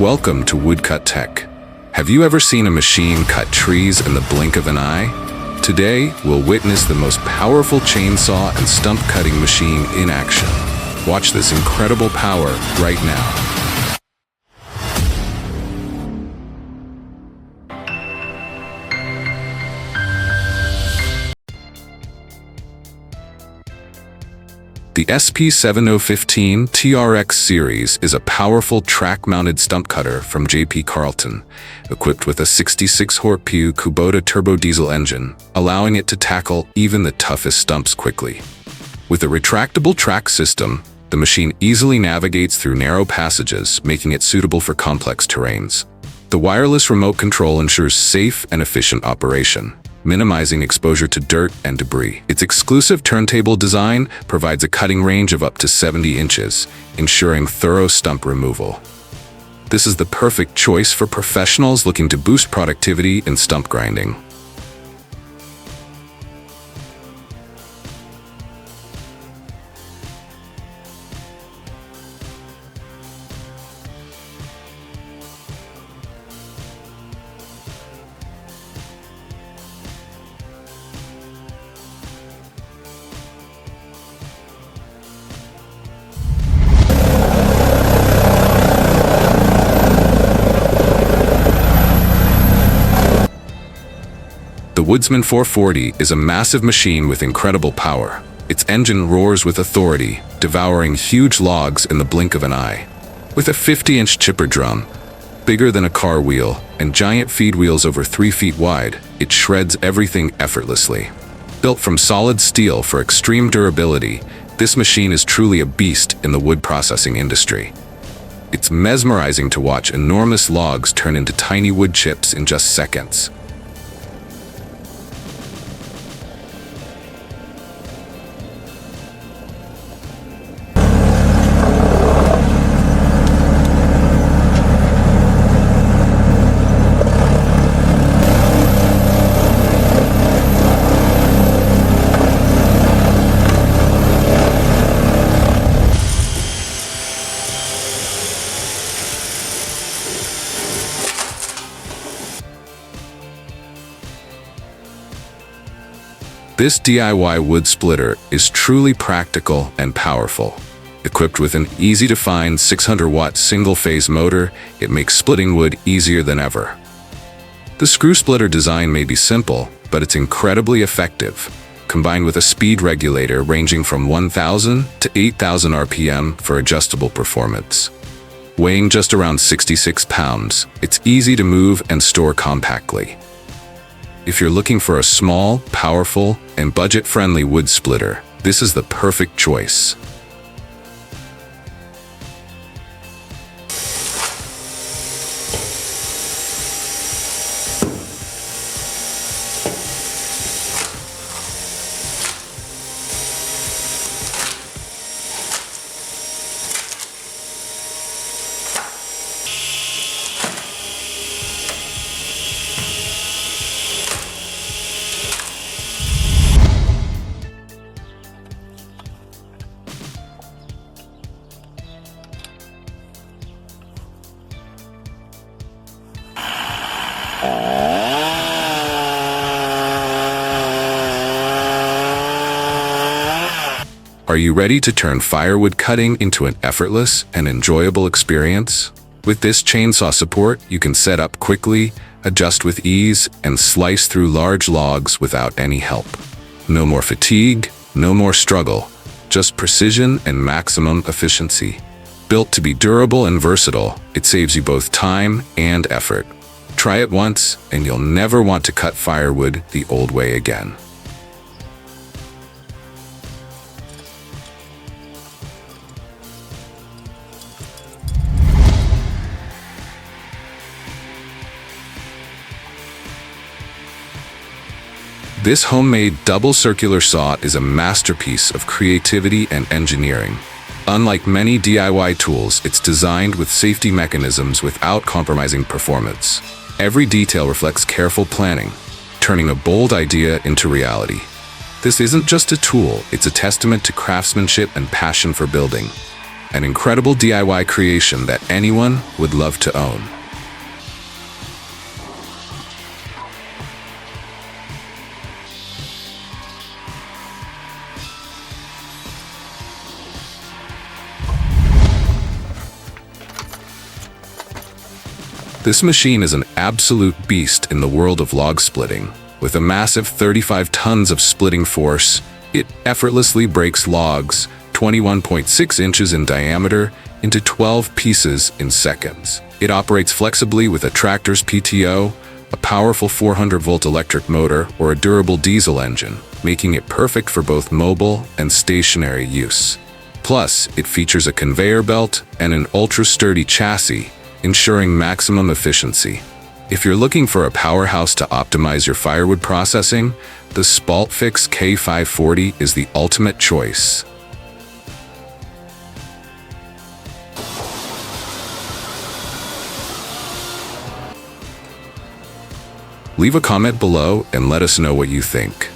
Welcome to Woodcut Tech. Have you ever seen a machine cut trees in the blink of an eye? Today, we'll witness the most powerful chainsaw and stump cutting machine in action. Watch this incredible power right now. The SP7015 TRX series is a powerful track-mounted stump cutter from J.P. Carlton, equipped with a 66 HP Kubota turbo diesel engine, allowing it to tackle even the toughest stumps quickly. With a retractable track system, the machine easily navigates through narrow passages, making it suitable for complex terrains. The wireless remote control ensures safe and efficient operation, minimizing exposure to dirt and debris. Its exclusive turntable design provides a cutting range of up to 70 inches, ensuring thorough stump removal. This is the perfect choice for professionals looking to boost productivity in stump grinding. The Woodsman 440 is a massive machine with incredible power. Its engine roars with authority, devouring huge logs in the blink of an eye. With a 50-inch chipper drum, bigger than a car wheel, and giant feed wheels over 3 feet wide, it shreds everything effortlessly. Built from solid steel for extreme durability, this machine is truly a beast in the wood processing industry. It's mesmerizing to watch enormous logs turn into tiny wood chips in just seconds. This DIY wood splitter is truly practical and powerful. Equipped with an easy-to-find 600-watt single-phase motor, it makes splitting wood easier than ever. The screw splitter design may be simple, but it's incredibly effective, combined with a speed regulator ranging from 1,000 to 8,000 RPM for adjustable performance. Weighing just around 66 pounds, it's easy to move and store compactly. If you're looking for a small, powerful, and budget-friendly wood splitter, this is the perfect choice. Are you ready to turn firewood cutting into an effortless and enjoyable experience? With this chainsaw support, you can set up quickly, adjust with ease, and slice through large logs without any help. No more fatigue, no more struggle, just precision and maximum efficiency. Built to be durable and versatile, it saves you both time and effort. Try it once, and you'll never want to cut firewood the old way again. This homemade double circular saw is a masterpiece of creativity and engineering. Unlike many DIY tools, it's designed with safety mechanisms without compromising performance. Every detail reflects careful planning, turning a bold idea into reality. This isn't just a tool, it's a testament to craftsmanship and passion for building. an incredible DIY creation that anyone would love to own. This machine is an absolute beast in the world of log splitting. With a massive 35 tons of splitting force, it effortlessly breaks logs 21.6 inches in diameter into 12 pieces in seconds. It operates flexibly with a tractor's PTO, a powerful 400-volt electric motor, or a durable diesel engine, making it perfect for both mobile and stationary use. Plus, it features a conveyor belt and an ultra-sturdy chassis, ensuring maximum efficiency. If you're looking for a powerhouse to optimize your firewood processing, the SpaltFix K540 is the ultimate choice. Leave a comment below and let us know what you think.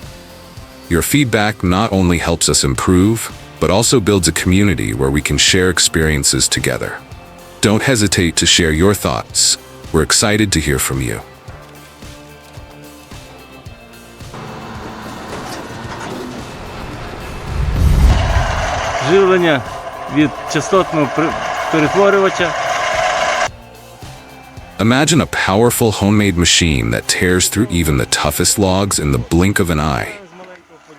Your feedback not only helps us improve, but also builds a community where we can share experiences together. Don't hesitate to share your thoughts. We're excited to hear from you. Живлення від частотного перетворювача. Imagine a powerful homemade machine that tears through even the toughest logs in the blink of an eye.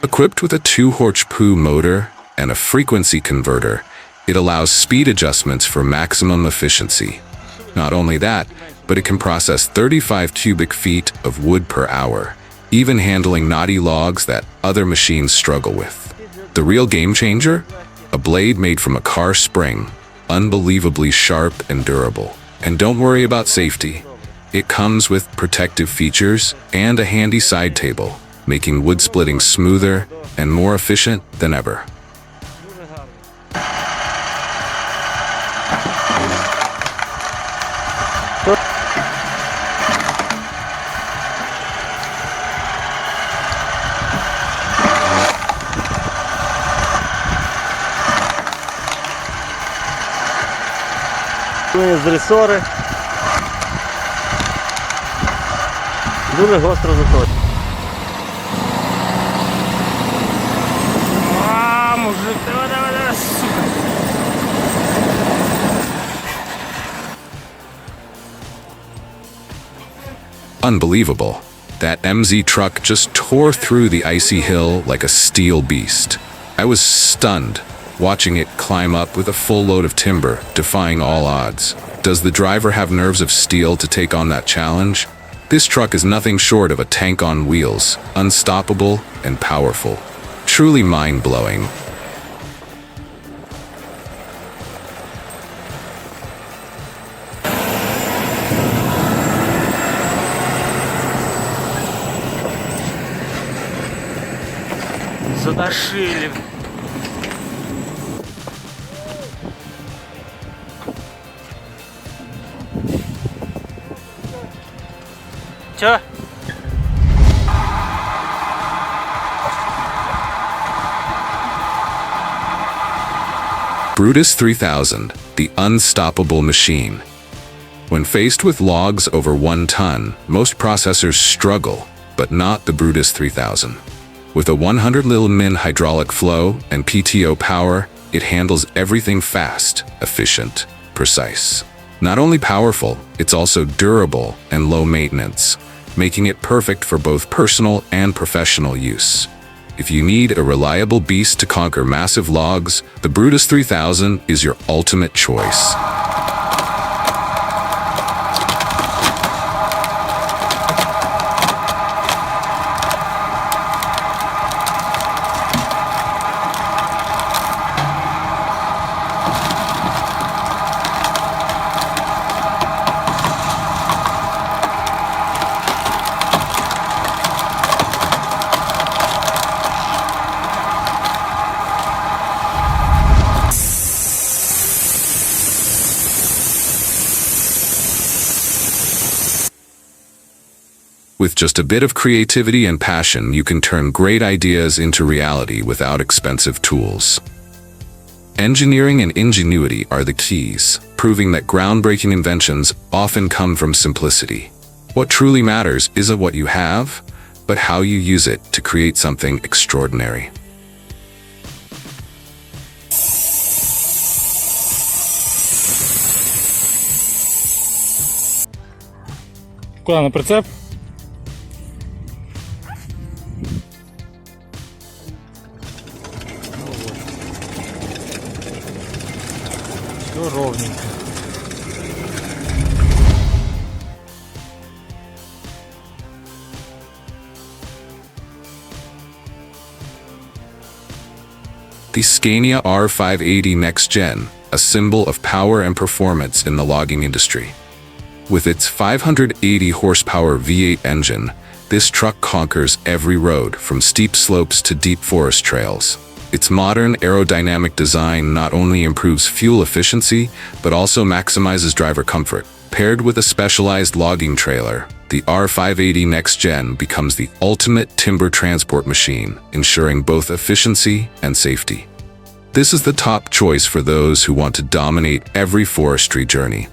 Equipped with a 2-horsepower motor and a frequency converter, it allows speed adjustments for maximum efficiency. Not only that, but it can process 35 cubic feet of wood per hour, even handling knotty logs that other machines struggle with. The real game changer? A blade made from a car spring, unbelievably sharp and durable. And don't worry about safety. It comes with protective features and a handy side table, making wood splitting smoother and more efficient than ever. З ресори. Дуже гостро заточено. Мужик, давай, сука. Unbelievable. That MZ truck just tore through the icy hill like a steel beast. I was stunned, watching it climb up with a full load of timber, defying all odds. Does the driver have nerves of steel to take on that challenge? This truck is nothing short of a tank on wheels, unstoppable and powerful. Truly mind-blowing. Задошили. Чё? Brutus 3000, the unstoppable machine. When faced with logs over 1 ton, most processors struggle, but not the Brutus 3000. With a 100 Lmin hydraulic flow and PTO power, it handles everything fast, efficient, precise. Not only powerful, it's also durable and low maintenance, making it perfect for both personal and professional use. If you need a reliable beast to conquer massive logs, the Brutus 3000 is your ultimate choice. With just a bit of creativity and passion, you can turn great ideas into reality without expensive tools. Engineering and ingenuity are the keys, proving that groundbreaking inventions often come from simplicity. What truly matters isn't what you have, but how you use it to create something extraordinary. Куда на прицеп? Все ровненько. The Scania R580 Next Gen, a symbol of power and performance in the logging industry. With its 580 horsepower V8 engine, this truck conquers every road from steep slopes to deep forest trails. Its modern aerodynamic design not only improves fuel efficiency, but also maximizes driver comfort. Paired with a specialized logging trailer, the R580 Next Gen becomes the ultimate timber transport machine, ensuring both efficiency and safety. This is the top choice for those who want to dominate every forestry journey.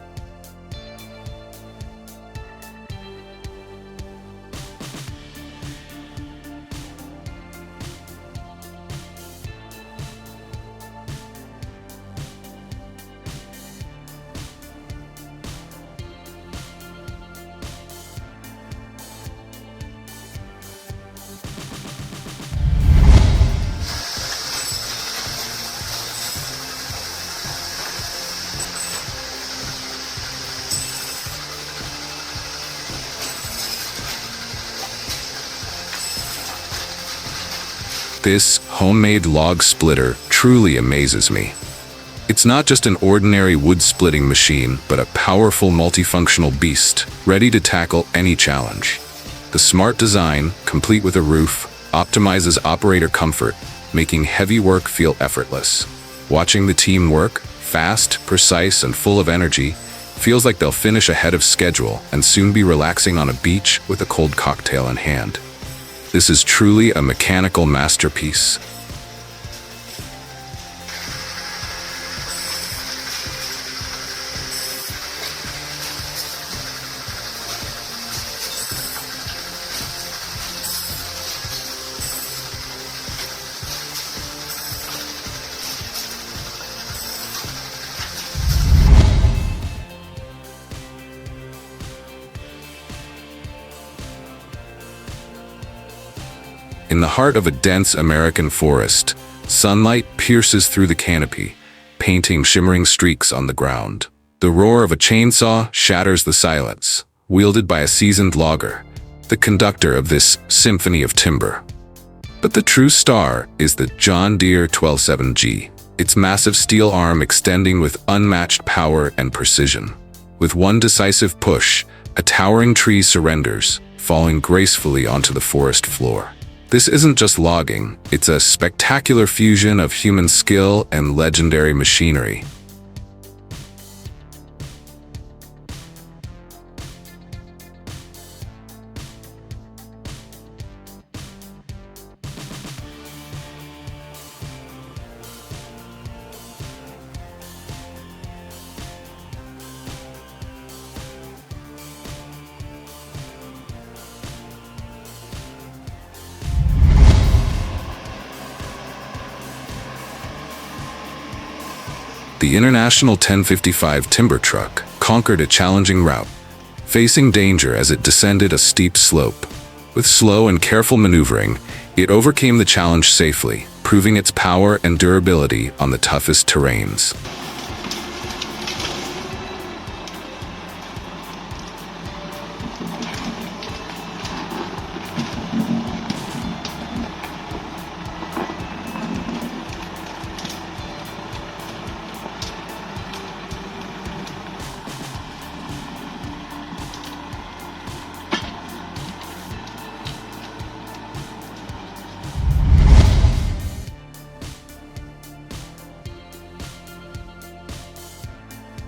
This homemade log splitter truly amazes me. It's not just an ordinary wood splitting machine, but a powerful multifunctional beast, ready to tackle any challenge. The smart design, complete with a roof, optimizes operator comfort, making heavy work feel effortless. Watching the team work, fast, precise, and full of energy, feels like they'll finish ahead of schedule and soon be relaxing on a beach with a cold cocktail in hand. This is truly a mechanical masterpiece. In the heart of a dense American forest, sunlight pierces through the canopy, painting shimmering streaks on the ground. The roar of a chainsaw shatters the silence, wielded by a seasoned logger, the conductor of this symphony of timber. But the true star is the John Deere 127G, its massive steel arm extending with unmatched power and precision. With one decisive push, a towering tree surrenders, falling gracefully onto the forest floor. This isn't just logging, it's a spectacular fusion of human skill and legendary machinery. The International 1055 timber truck conquered a challenging route, facing danger as it descended a steep slope. With slow and careful maneuvering, it overcame the challenge safely, proving its power and durability on the toughest terrains.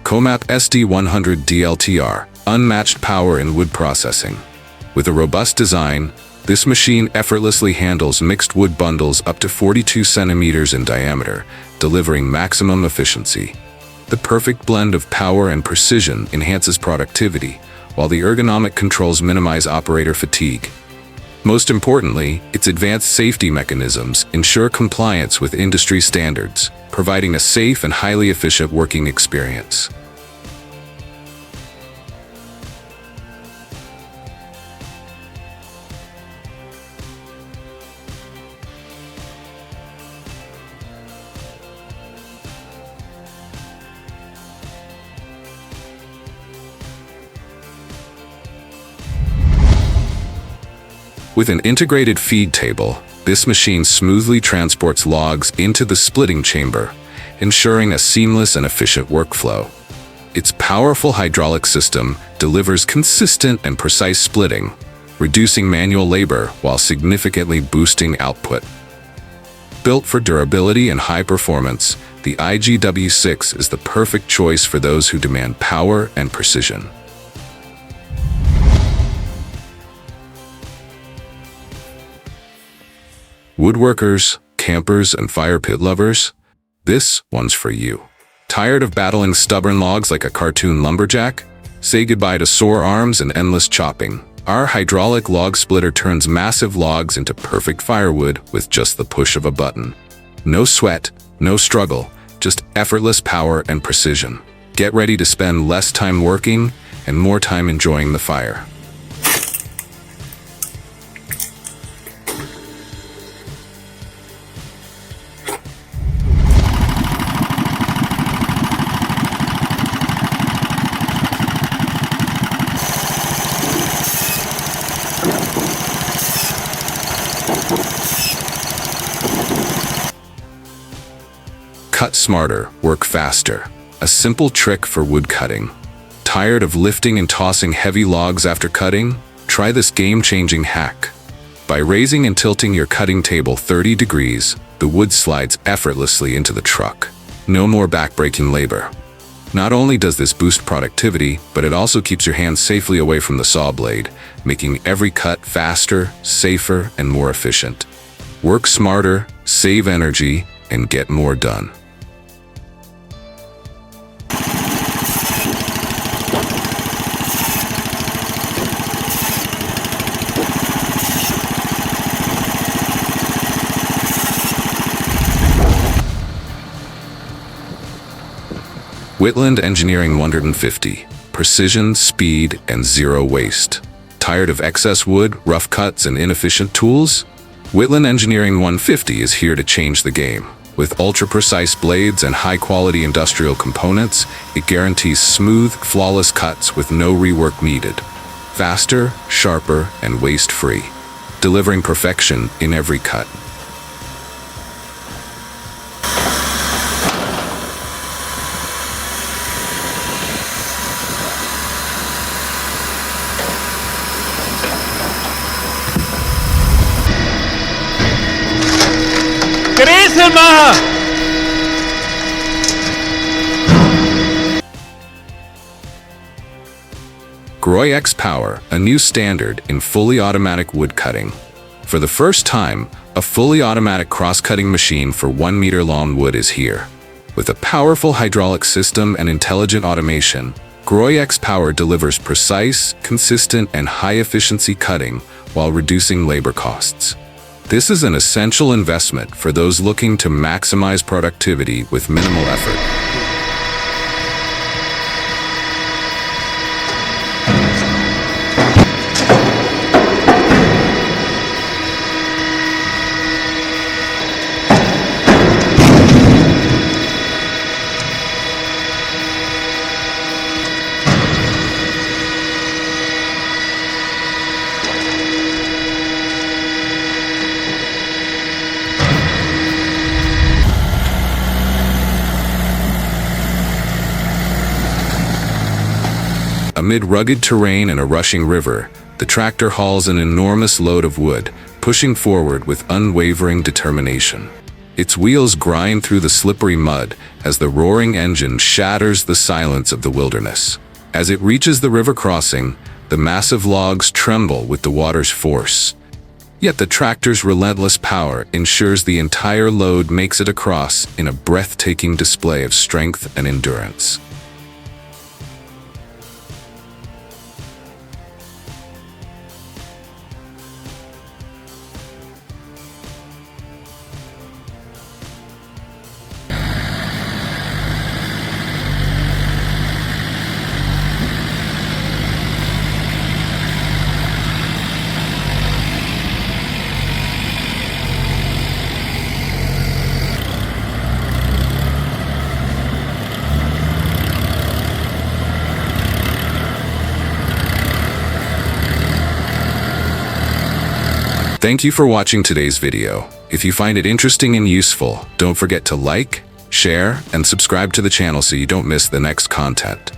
Comap SD100 DLTR, unmatched power in wood processing. With a robust design, This machine effortlessly handles mixed wood bundles up to 42 centimeters in diameter, delivering maximum efficiency. The perfect blend of power and precision enhances productivity, while the ergonomic controls minimize operator fatigue. Most importantly, its advanced safety mechanisms ensure compliance with industry standards, providing a safe and highly efficient working experience. With an integrated feed table, this machine smoothly transports logs into the splitting chamber, ensuring a seamless and efficient workflow. Its powerful hydraulic system delivers consistent and precise splitting, reducing manual labor while significantly boosting output. Built for durability and high performance, the IGW6 is the perfect choice for those who demand power and precision. Woodworkers, campers, and fire pit lovers, this one's for you. Tired of battling stubborn logs like a cartoon lumberjack? Say goodbye to sore arms and endless chopping. Our hydraulic log splitter turns massive logs into perfect firewood with just the push of a button. No sweat, no struggle, just effortless power and precision. Get ready to spend less time working and more time enjoying the fire. Cut smarter, work faster. A simple trick for wood cutting. Tired of lifting and tossing heavy logs after cutting? Try this game-changing hack. By raising and tilting your cutting table 30 degrees, the wood slides effortlessly into the truck. No more back-breaking labor. Not only does this boost productivity, but it also keeps your hands safely away from the saw blade, making every cut faster, safer, and more efficient. Work smarter, save energy, and get more done. Whitland Engineering 150. Precision, speed, and zero waste. Tired of excess wood, rough cuts, and inefficient tools? Whitland Engineering 150 is here to change the game. With ultra-precise blades and high-quality industrial components, it guarantees smooth, flawless cuts with no rework needed. Faster, sharper, and waste-free, delivering perfection in every cut. Groy X Power, a new standard in fully automatic wood cutting. For the first time, a fully automatic cross-cutting machine for 1 meter long wood is here. With a powerful hydraulic system and intelligent automation, Groy X Power delivers precise, consistent, and high-efficiency cutting while reducing labor costs. This is an essential investment for those looking to maximize productivity with minimal effort. Amid rugged terrain and a rushing river, the tractor hauls an enormous load of wood, pushing forward with unwavering determination. Its wheels grind through the slippery mud as the roaring engine shatters the silence of the wilderness. As it reaches the river crossing, the massive logs tremble with the water's force. Yet the tractor's relentless power ensures the entire load makes it across in a breathtaking display of strength and endurance. Thank you for watching today's video. If you find it interesting and useful, don't forget to like, share, and subscribe to the channel so you don't miss the next content.